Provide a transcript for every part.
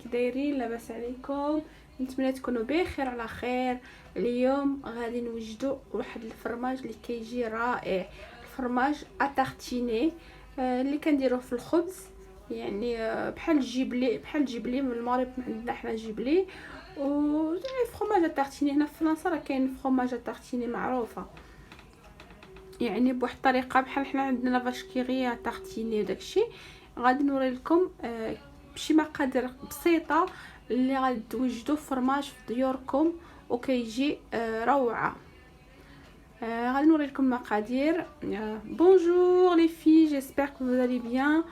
كي دايرين؟ لاباس عليكم؟ نتمنى تكونوا بخير على خير. اليوم غادي نوجدوا واحد الفرماج اللي كيجي رائع، الفرماج اتارتيني اللي كنديروه في الخبز، يعني بحال الجبلي من المغرب عندنا حنا جبلي، و فرماج اتارتيني هنا في فرنسا راه كاين فرماج اتارتيني معروفه، يعني بواحد الطريقه بحال حنا عندنا لافاش كيغي اتارتيني وداكشي. غادي نوري لكم بشي مقادير بسيطه اللي غادي توجدوا فرماج في ديوركم وكيجي روعه. غادي نوري لكم المقادير. Bonjour les filles, j'espère que vous allez bien.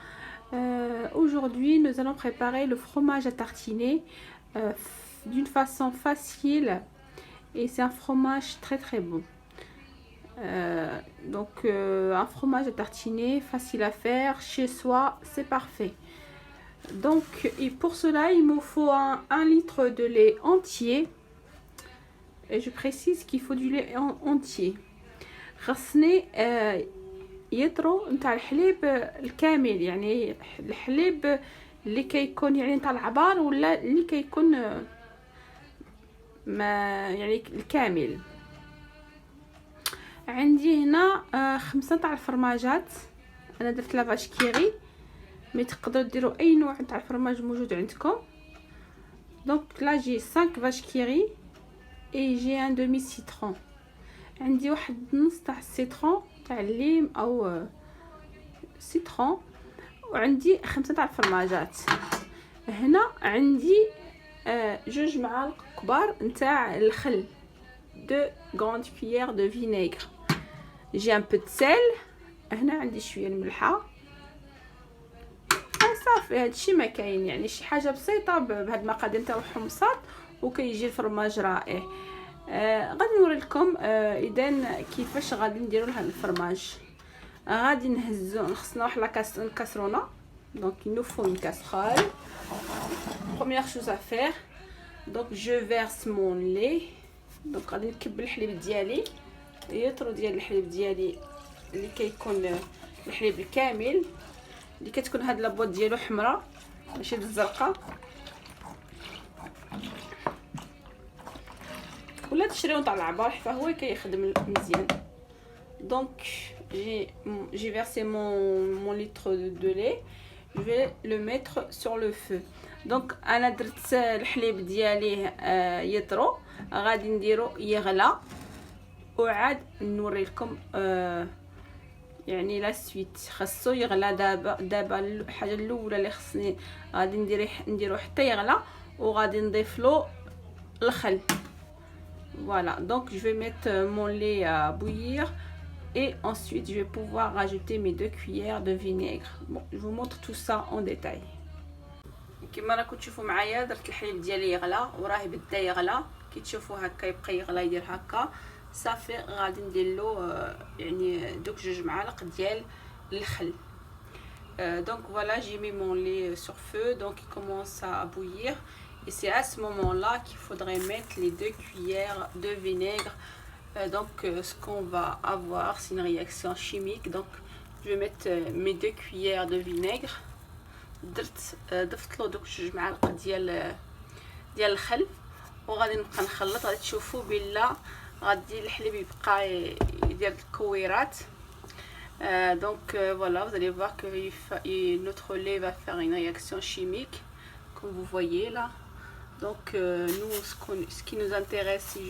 Aujourd'hui nous allons préparer le fromage à tartiner d'une façon facile et c'est un fromage très très bon. Un fromage à tartiner facile à faire chez soi, c'est parfait. Donc et pour cela il me faut un litre de lait entier, et je précise qu'il faut du lait entier. خصني يطرو نتاع الحليب الكامل، يعني الحليب اللي كيكون يعني نتاع العبار ولا اللي كيكون ما يعني الكامل. عندي هنا 5 تاع الفرماجات، انا درت لافاش كيري، مي تقدروا ديروا اي نوع تاع الفرماج موجود عندكم. دونك لا جي 5 vaches qui rit et j'ai un demi citron. عندي واحد نص تاع السيترون تاع الليم او سيترون، وعندي 5 تاع الفرماجات. هنا عندي 2 معالق كبار نتاع الخل، 2 grandes cuillères de vinaigre. j'ai un peu de sel. هنا عندي شويه الملحه. صافي هادشي ما كاين، يعني شي حاجه بسيطه بهاد المقادير تاع الحمصات وكيجي الفرماج رائع. غادي نوري لكم اذا كيفاش غادي نديروا لهاد الفرماج. غادي نهزو، خصنا واحد الكاسرونه. دونك il nous faut une casserole. Première chose à faire, donc je verse mon lait. دونك غادي نكب الحليب ديالي، يطرو ديال الحليب ديالي اللي كيكون الحليب الكامل، اللي كتكون هاد لابوط ديالو حمراء ماشي الزرقاء، ولا تشريو تاع العبار حتى هو كيخدم مزيان. دونك j'ai versé mon litre de lait, je vais le mettre sur le feu. دونك انا درت الحليب ديالي يطرو، غادي نديرو يغلى وعاد نوري لكم يعني لا سويت. خاصو يغلى دابا الحاجه الاولى اللي خصني غادي نديرو حتى يغلى، وغادي نضيف له الخل. Voilà, donc je vais mettre mon lait à bouillir et ensuite je vais pouvoir rajouter mes 2 cuillères de vinaigre. Bon, je vous montre tout ça en détail. كما راكم تشوفوا معايا درت الحليب ديالي يغلى وراه بدا يغلى، كي تشوفوا هكا يبقى يغلى يدير هكا صافي. غادي ندير له يعني دوك 2 معالق ديال الخل. Donc voilà, j'ai mis mon lait sur feu, donc il commence à bouillir. Et c'est à ce moment-là qu'il faudrait mettre les 2 cuillères de vinaigre. Ce qu'on va avoir, c'est une réaction chimique. Donc je vais mettre mes 2 cuillères de vinaigre. ضفت له دوك 2 معالق ديال الخل، وغادي نبقى نخلط. غادي تشوفوا بلا غادي الحليب يبقى يدير الكويرات. Donc voilà, vous allez voir que notre lait va faire une réaction chimique comme vous voyez là. Donc nous ce qui nous intéresse c'est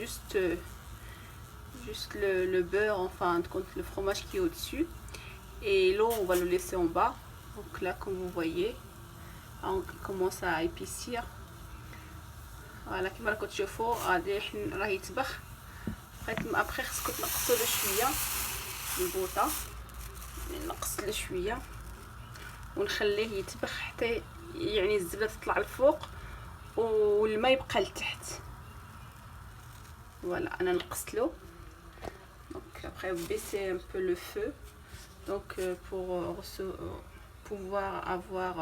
juste le beurre, enfin le fromage qui est au-dessus, et l'eau on va le laisser en bas. Donc là comme vous voyez on commence à épaissir. Voilà, كما راكم تشوفوا غادي راه يتبخ. ابخي خصكم تنقصوا له شويه البوطه، نقص له شويه ونخليه يتبخ حتى يعني الزبده تطلع الفوق والماء يبقى لتحت. Voilà, انا نقصت له. Donc après baisser un peu le feu, donc pour pouvoir avoir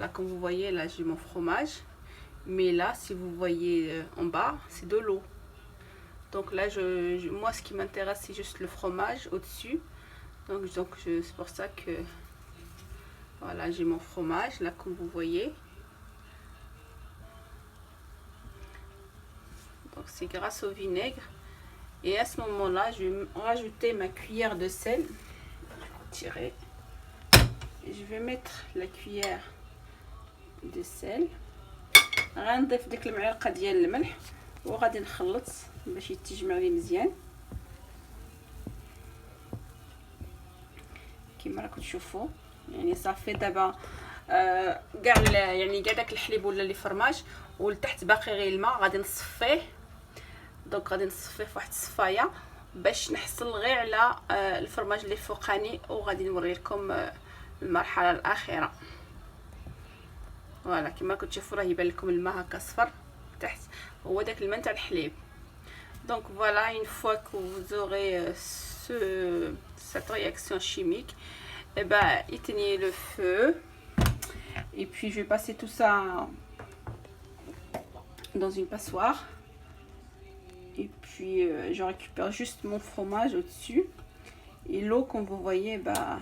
là comme vous voyez là j'ai mon fromage, mais là si vous voyez en bas c'est de l'eau. Donc là moi ce qui m'intéresse c'est juste le fromage au-dessus. Donc c'est pour ça que voilà, j'ai mon fromage là comme vous voyez. c'est grâce au vinaigre. Et à ce moment-là, je vais rajouter ma cuillère de sel. Je vais retirer. Et je vais mettre la cuillère de sel. غنضيف ديك المعلقه ديال الملح وغادي نخلط باش يتجمع لي مزيان كما راكم تشوفوا. يعني صافي دابا كاع يعني كاع داك الحليب ولا لي فرماج ولتحت باقي غير الماء. غادي نصفيه. دونك غادي نصفيه فواحد الصفايه باش نحصل غير على الفرماج اللي فوقاني وغادي نوري لكم المرحله الاخيره. فوالا كما راكم تشوفوا راه يبان لكم الماء هكا صفر تحت هو داك الماء تاع الحليب. Donc voilà, une fois que vous aurez cette réaction chimique, et ben éteignez le feu. Et puis je vais passer tout ça dans une passoire. Et puis je récupère juste mon fromage au-dessus. Et l'eau, comme vous voyez, bah,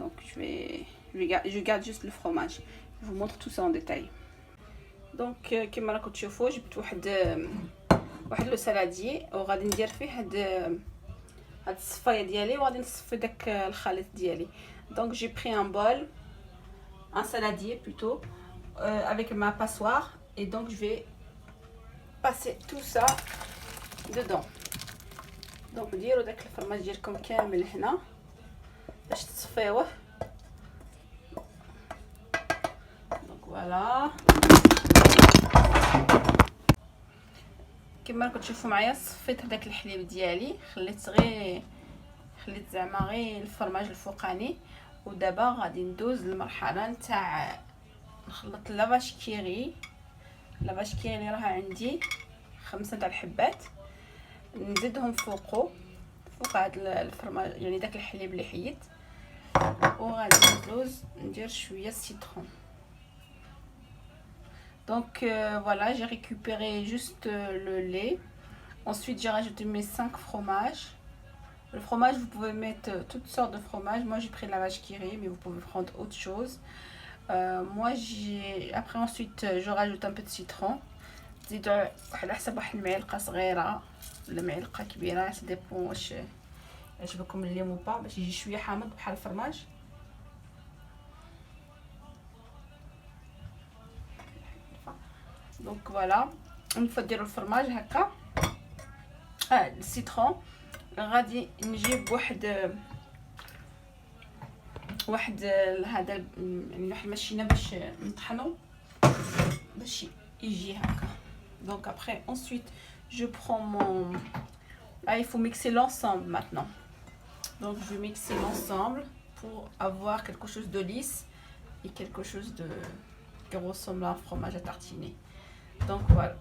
donc je garde juste le fromage. Je vous montre tout ça en détail. Donc كما راكم تشوفوا جبت واحد لو سالادي وغادي ندير فيه هاد الصفايه ديالي وغادي نصفي داك الخليط ديالي. Donc j'ai pris un bol, un saladier plutôt, avec ma passoire et donc je vais passer tout ça dedans. Donc ديروا داك الفرماج ديالكم كامل هنا باش تصفيوه. Donc voilà. كما راكم تشوفوا معايا صفيت هداك الحليب ديالي خليت زعما غير الفرماج الفوقاني. ودابا غادي ندوز للمرحله نتاع نخلط لافاش كيري. لافاش كيري اللي راها عندي 5 تاع الحبات نزيدهم فوق هاد الفرماج يعني داك الحليب اللي حيت. وغادي ندوز ندير شويه سيترون. Donc voilà, j'ai récupéré juste le lait. Ensuite, j'ai rajouté mes 5 fromages. Le fromage, vous pouvez mettre toutes sortes de fromages. Moi, j'ai pris la vache qui rit, mais vous pouvez prendre autre chose. Après, ensuite, je rajoute un peu de citron. زيدوا على حسب واحد المعلقه صغيره ولا معلقه كبيره، ça dépend واش يعجبكم الليم ou pas باش يجي شويه حامض بحال الفرماج. دونك فوالا اون فوا ديروا الفرماج هكا السيترون غادي نجيب واحد هذا يعني واحد الماشينه باش نطحنو باش يجي هكا. Donc après ensuite je prends mon il faut mixer l'ensemble maintenant. Donc je vais mixer l'ensemble pour avoir quelque chose de lisse et quelque chose de qui ressemble à un fromage à tartiner. Donc voilà.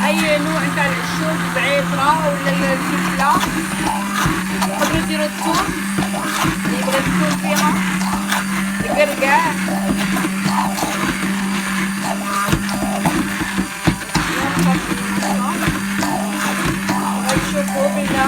اي نوع تاع العشوب بعيطره ولا الفلفله. تقدروا ديروا الثوم اللي يبغي الثوم فيها الكركاع. غتشوفوا بلا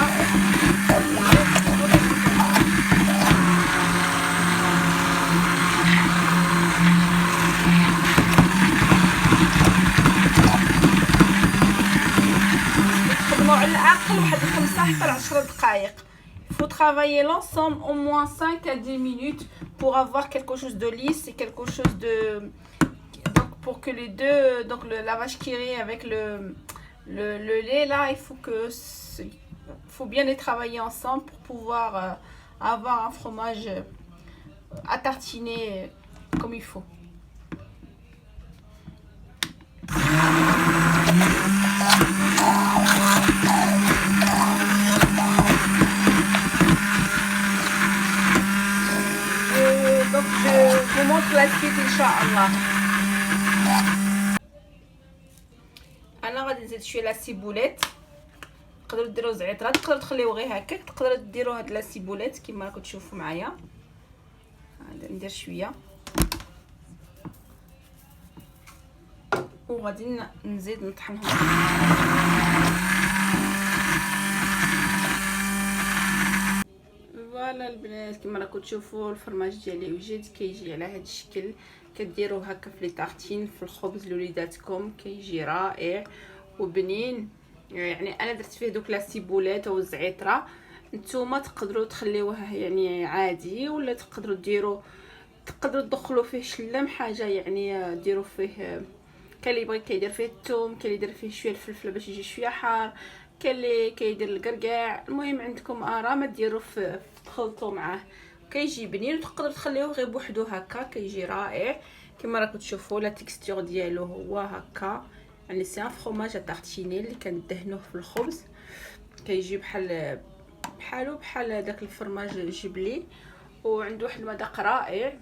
على الأقل واحد 5 حتى 10 دقائق. Il faut travailler l'ensemble au moins 5 à 10 minutes pour avoir quelque chose de lisse et quelque chose de... Donc pour que les deux... Donc la vache qui rit avec le lait là, il faut que faut bien les travailler ensemble pour pouvoir avoir un fromage à tartiner comme il faut. Donc je vous montre la suite Inch'Allah. انا غادي نزيد شويه لا سيبوليت. تقدروا ديروا زعتره، تقدروا تخليوه غير هكاك، تقدروا ديروا هاد لا سيبوليت كما راكم تشوفوا معايا. ندير شويه وغادي نزيد نطحنهم. فوالا البنات كما راكم تشوفوا الفرماج ديالي وجد كيجي على هذا الشكل. كديروه هكا في لي طارتين في الخبز لوليداتكم، كيجي رائع وبنين. يعني انا درت فيه دوك لا سيبولات او الزعتره، نتوما تقدروا تخليوه يعني عادي، ولا تقدروا تدخلوا فيه شلم حاجه، يعني ديروا فيه كاين اللي يبغي كيدير فيه الثوم، كاين اللي يدير فيه شويه الفلفله باش يجي شويه حار، كاين اللي كيدير الكركاع. المهم عندكم اراء، ما ديروا في تخلطوا معاه كيجي بنين. وتقدروا تخليوه غير بوحدو هكا كيجي رائع. كما راكم تشوفوا لا تيكستور ديالو هو هكا، يعني سي ان فروماج تارتيني اللي كندهنوه في الخبز، كيجي بحال داك الفرماج الجبلي، وعنده واحد المذاق رائع.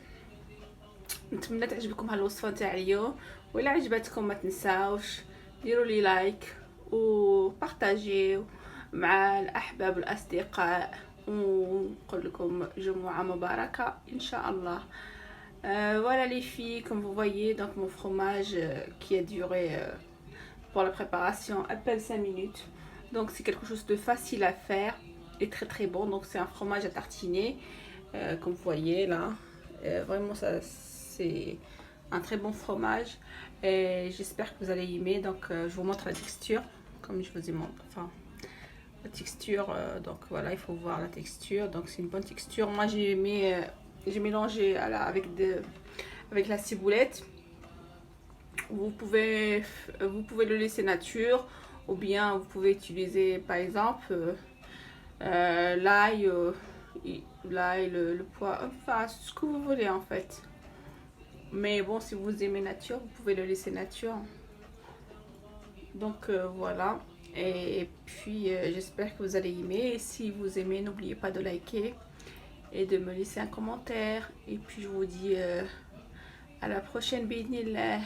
نتمنى تعجبكم هالوصفه تاع اليوم، ولا عجبتكم ما تنساوش ديروا لي لايك وبارطاجيو مع الاحباب والاصدقاء، ونقول لكم جمعه مباركه ان شاء الله. Voilà les filles, comme vous voyez, donc mon fromage qui a duré pour la préparation à peine 5 minutes. Donc c'est quelque chose de facile à faire et très très bon. Donc c'est un fromage à tartiner, comme vous voyez là. Vraiment ça c'est un très bon fromage et j'espère que vous allez aimer. Donc je vous montre la texture comme je vous ai montré. Enfin la texture, donc voilà, il faut voir la texture. Donc c'est une bonne texture. Moi j'ai mélangé avec la ciboulette. Vous pouvez le laisser nature, ou bien vous pouvez utiliser par exemple l'ail, le poivre, enfin ce que vous voulez en fait. Mais bon, si vous aimez nature, vous pouvez le laisser nature. Donc voilà. Et puis j'espère que vous allez aimer. Et si vous aimez, n'oubliez pas de liker et de me laisser un commentaire. Et puis je vous dis à la prochaine, bismillah.